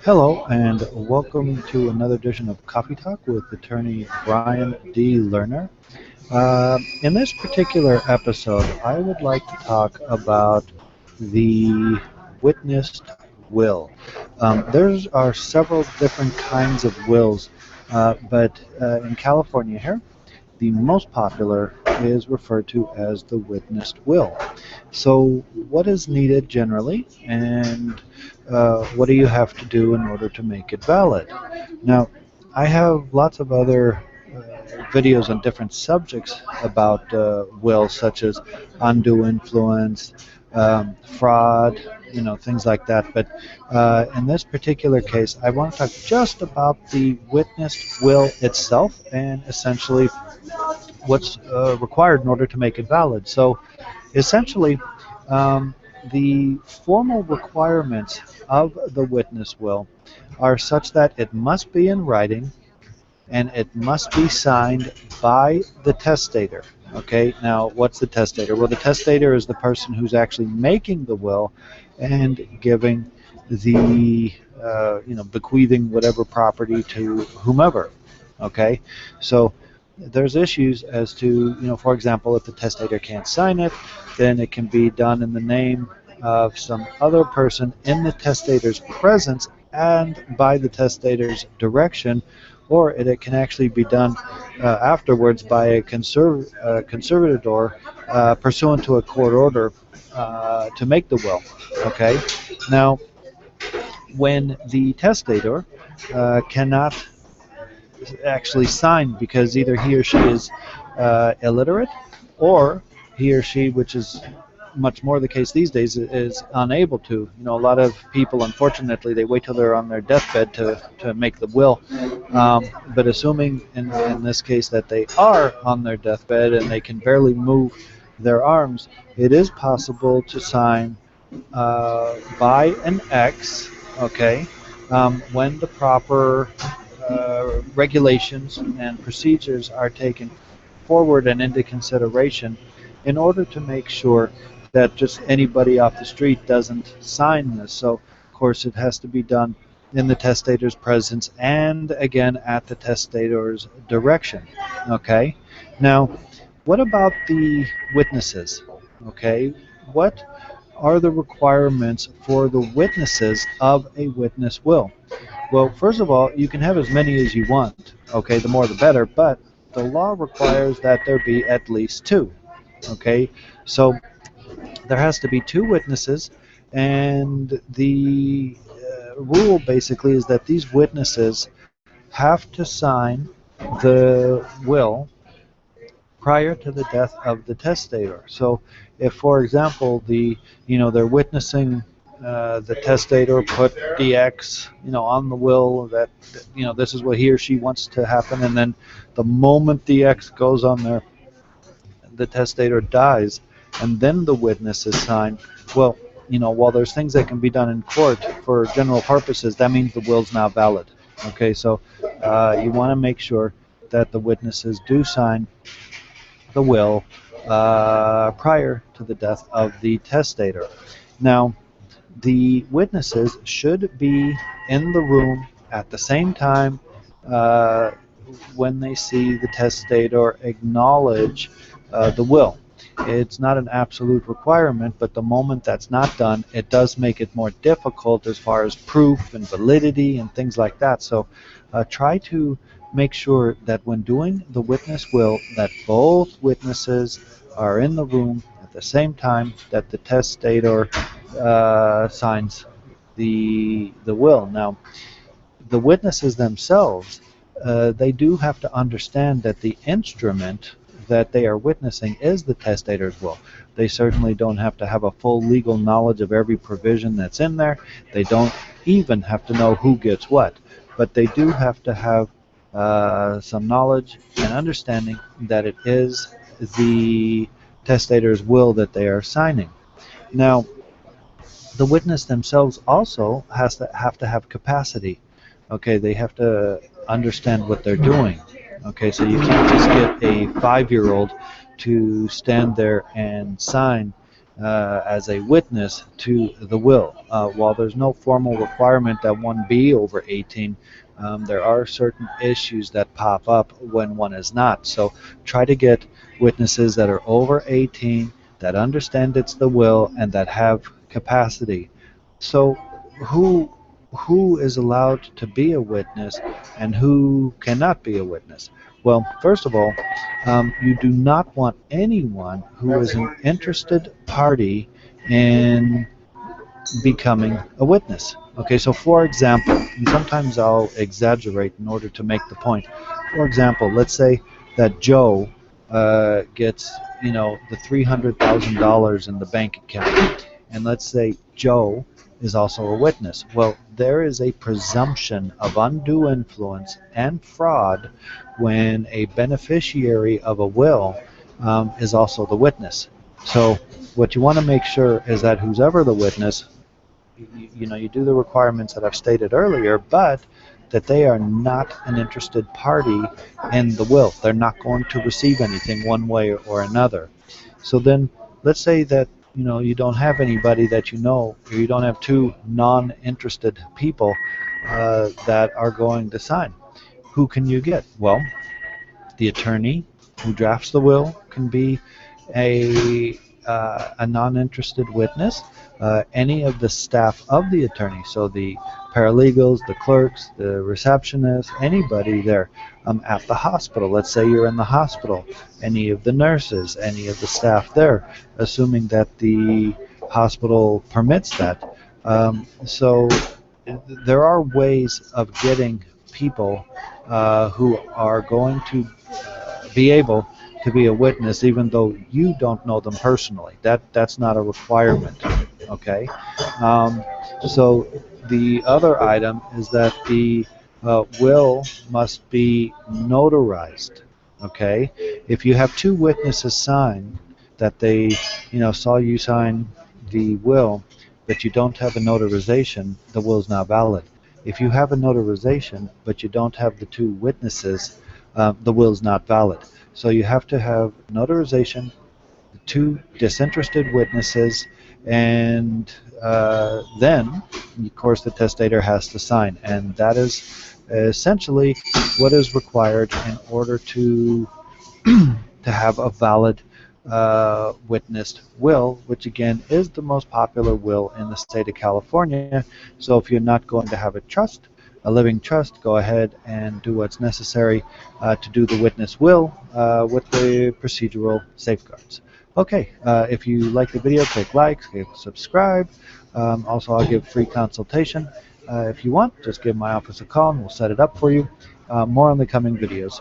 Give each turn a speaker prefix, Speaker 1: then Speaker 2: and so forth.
Speaker 1: Hello, and welcome to another edition of Coffee Talk with attorney Brian D. Lerner. In this particular episode, I would like to talk about the witnessed will. There are several different kinds of wills, but in California here, the most popular is referred to as the witnessed will. So, what is needed generally, and what do you have to do in order to make it valid? Now, I have lots of other videos on different subjects about will, such as undue influence, fraud, things like that. But in this particular case, I want to talk just about the witnessed will itself and essentially what's required in order to make it valid. So essentially, um, the formal requirements of the witness will are such that it must be in writing and it must be signed by the testator. Okay, now what's the testator? Well, the testator is the person who's actually making the will and giving the, bequeathing whatever property to whomever. Okay, so there's issues as to, for example, if the testator can't sign it, then it can be done in the name of some other person in the testator's presence and by the testator's direction, or it can actually be done afterwards by a conservator pursuant to a court order to make the will. Okay, now when the testator cannot actually sign because either he or she is illiterate or he or she, which is much more the case these days, is unable to. A lot of people, unfortunately, they wait till they're on their deathbed to make the will. But assuming in this case that they are on their deathbed and they can barely move their arms, it is possible to sign by an X, okay, when the proper regulations and procedures are taken forward and into consideration in order to make sure that just anybody off the street doesn't sign this. So, of course, it has to be done in the testator's presence and again at the testator's direction. Okay? Now, what about the witnesses? Okay? What are the requirements for the witnesses of a witness will? Well, first of all, you can have as many as you want. Okay, the more the better, but the law requires that there be at least two. Okay, so there has to be two witnesses, and the rule basically is that these witnesses have to sign the will prior to the death of the testator. So, if, for example, they're witnessing the testator put the X, on the will that, this is what he or she wants to happen, and then the moment the X goes on there, the testator dies, and then the witness is signed. Well, while there's things that can be done in court for general purposes, that means the will's now valid. Okay, so you want to make sure that the witnesses do sign the will prior to the death of the testator. Now, the witnesses should be in the room at the same time when they see the testator acknowledge the will. It's not an absolute requirement, but the moment that's not done, it does make it more difficult as far as proof and validity and things like that. So try to make sure that when doing the witness will, that both witnesses are in the room at the same time that the testator signs the will. Now, the witnesses themselves, they do have to understand that the instrument that they are witnessing is the testator's will. They certainly don't have to have a full legal knowledge of every provision that's in there. They don't even have to know who gets what. But they do have to have some knowledge and understanding that it is the testator's will that they are signing. Now, the witness themselves also have to have capacity. Okay, they have to understand what they're doing. Okay, so you can't just get a 5-year-old to stand there and sign as a witness to the will. While there's no formal requirement that one be over 18, there are certain issues that pop up when one is not. So try to get witnesses that are over 18, that understand it's the will, and that have capacity. So who who is allowed to be a witness and who cannot be a witness? Well, first of all, you do not want anyone who is an interested party in becoming a witness. Okay, so for example, and sometimes I'll exaggerate in order to make the point. For example, let's say that Joe gets, the $300,000 in the bank account, and let's say Joe is also a witness. Well, there is a presumption of undue influence and fraud when a beneficiary of a will is also the witness. So what you want to make sure is that who's ever the witness, you do the requirements that I've stated earlier, but that they are not an interested party in the will. They're not going to receive anything one way or another. So then, let's say that you don't have anybody that or you don't have two non-interested people that are going to sign. Who can you get? Well, the attorney who drafts the will can be a non-interested witness. Any of the staff of the attorney, so the paralegals, the clerks, the receptionists, anybody there at the hospital. Let's say you're in the hospital. Any of the nurses, any of the staff there, assuming that the hospital permits that. So there are ways of getting people who are going to be able to be a witness, even though you don't know them personally. That's not a requirement. Okay. Um, so the other item is that the will must be notarized. Okay. If you have two witnesses sign that they, saw you sign the will, but you don't have a notarization, the will is not valid. If you have a notarization, but you don't have the two witnesses, the will is not valid. So you have to have notarization, two disinterested witnesses, and then, of course, the testator has to sign. And that is essentially what is required in order to to have a valid witnessed will, which again is the most popular will in the state of California. So if you're not going to have a living trust, go ahead and do what's necessary to do the witness will with the procedural safeguards. Okay, if you like the video, click like, click subscribe. Also, I'll give free consultation. If you want, just give my office a call and we'll set it up for you. More on the coming videos.